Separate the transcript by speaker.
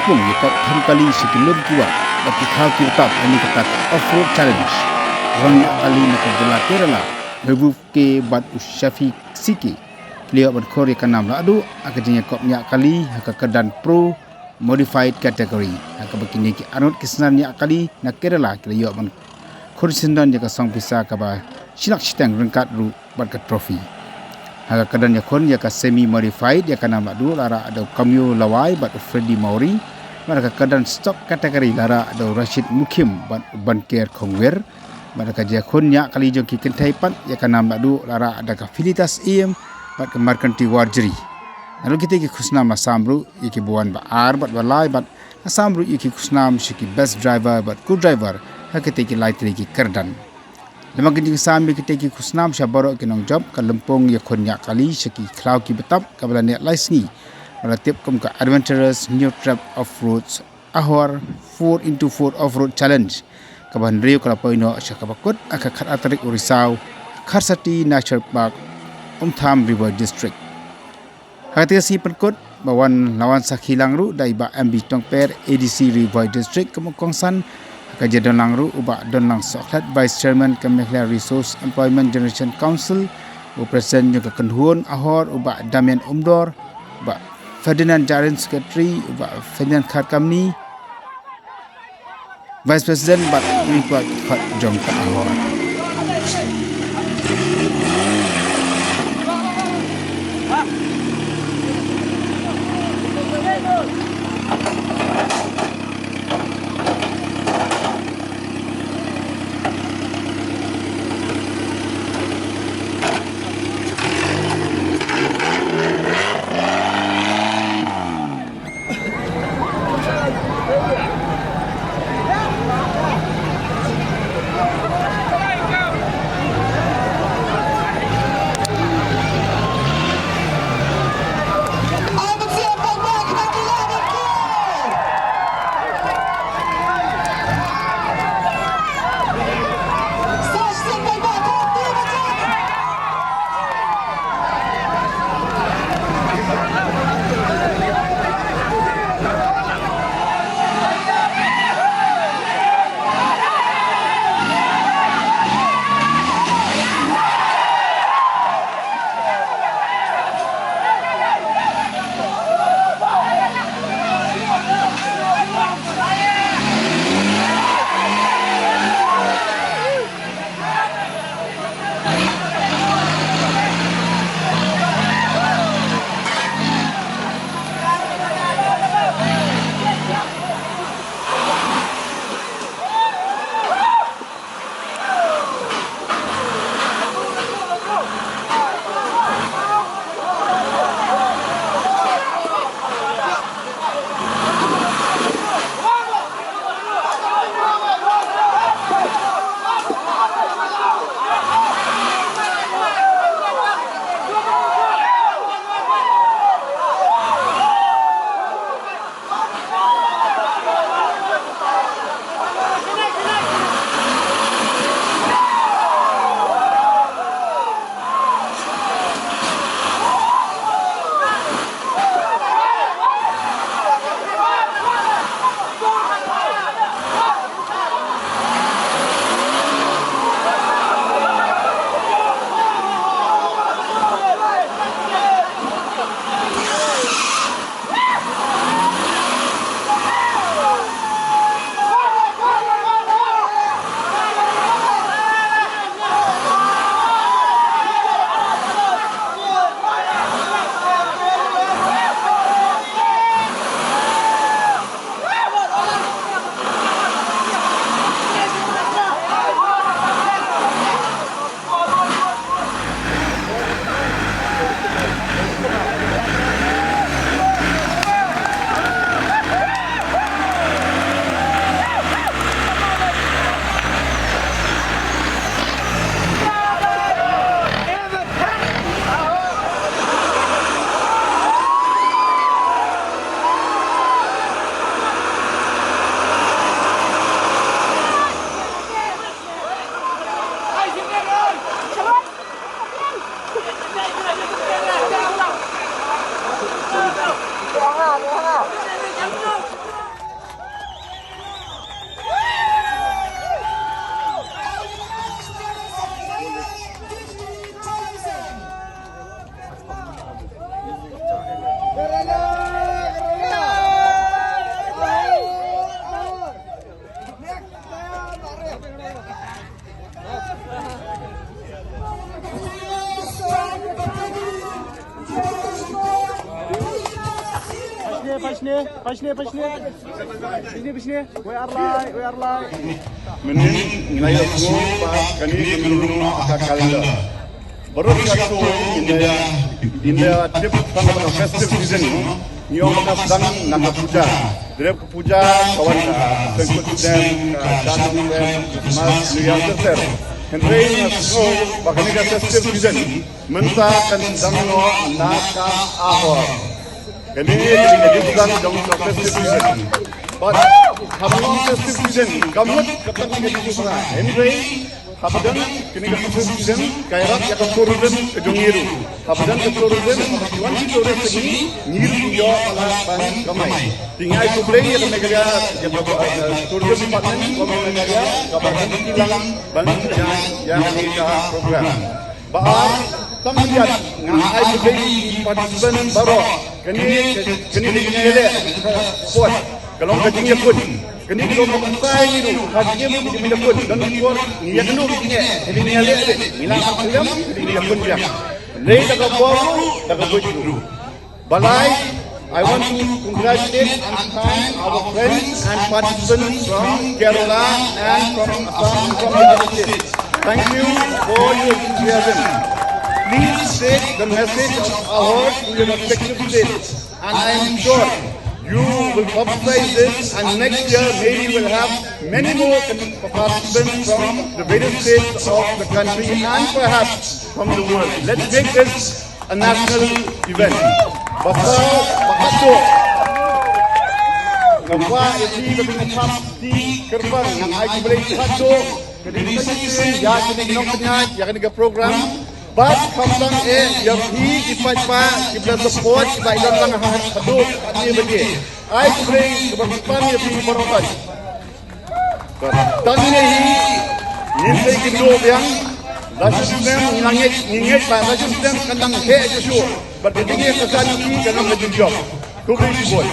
Speaker 1: pung yakap tham kali sekilum kuat bagi khau kirtab ini kata off-road challenge rang kali nak jela Kerala bebu ke bat Syafiq Siki beliau berkori ke nam ladu akadnya kopnya kali hak kedan pro modified category hak begini ki anut kisnanya kali nak Kerala beliau men khursindan jaka song bisa kaba silak sitang rengkat ru bat ke trofi hak kedan yakon jaka semi modified jaka nam ladu lara ada Kamyo Lawai bat Freddy Mauri mereka kedan stock kategori lara ada Rashid Mukim bat Banker Kongwer mereka jakonnya kali joki kentai pat jaka nam ladu lara ada Filitas IM bat kemarkanti warjeri lalu kita ki khusnam asamru iki buan ba ar bat walai bat asamru iki khusnam shiki best driver bat co driver hakite ki laitri ki kerdan lama kinjing sambi kita ki khusnam shabaro ki nong job ka lempong ya khonya kali shiki klau ki betap ka balane laisni relatif kum ka adventurous new trap off roads ahor 4x4 off road challenge ka ban rio kala poino shaka bakut aka khat atrik urisau kharsati nature park Umtham River District. Hati si perkut bawan lawan sakhilang ru dai ba MB Tongper ADC River District kemukongsan kaja donlang ru uba donlang soklat Vice Chairman Kemehla Resource Employment Generation Council Presiden juga kenhuon ahor uba Damian Umdor uba Ferdinand Jarin Secretary uba Ferdinand Kharkamni Vice President bat Mikuat Khat Jongka ahor.
Speaker 2: Menin ngilaya ko pa kani kinulung na akakalda. Baru satu India trip tanggal festive season nyong na sedang nak puja. Direp puja kawan tengkut dem jangan dem mas liang terter. Henry nasko bakal ni festive season menta kan sedang no naka ahor. Kani jadi sedang dong festive season. But habang festive season kamut kapan jadi susah. Henry Habadan kini ke season kairat ya ke tourism ke Jongiru. Habadan ke tourism tuan si tourism ini ngiru yo ala ban kamai. Tinggal itu play ya ke negara ya tourism department komen negara kabaran hilang ban yang kita program. Bahar tam lihat ngai itu play participant baru kini ele kuat kalau kerjanya pun kini kalau menguasai itu hasilnya mungkin tidak pun dan kuat dia kena begini jadi ni lihat hilang film jadi dia pun dia lei tak baru tak baju balai I want to congratulate and thank our friends and participants from Kerala and from Assam and from the other states. Thank you for your enthusiasm. Please take the message of our to your respective states and I am sure you will publicize this and next year maybe we'll have many more participants from the various states of the country and perhaps from the world. Let's make this a national event. Bakato Nampak ini lebih cepat di kerban yang saya boleh satu kedisiplin ya kena penyat ya kena program but kamlang yang hi ipa kita support kita ilang hadu kami bagi I boleh keberpan ya di perokat dan ini ini kita yang Rasistem ngingit pa rasistem kandang he Joshua berdedige kesan ini dalam job. Kubri boy.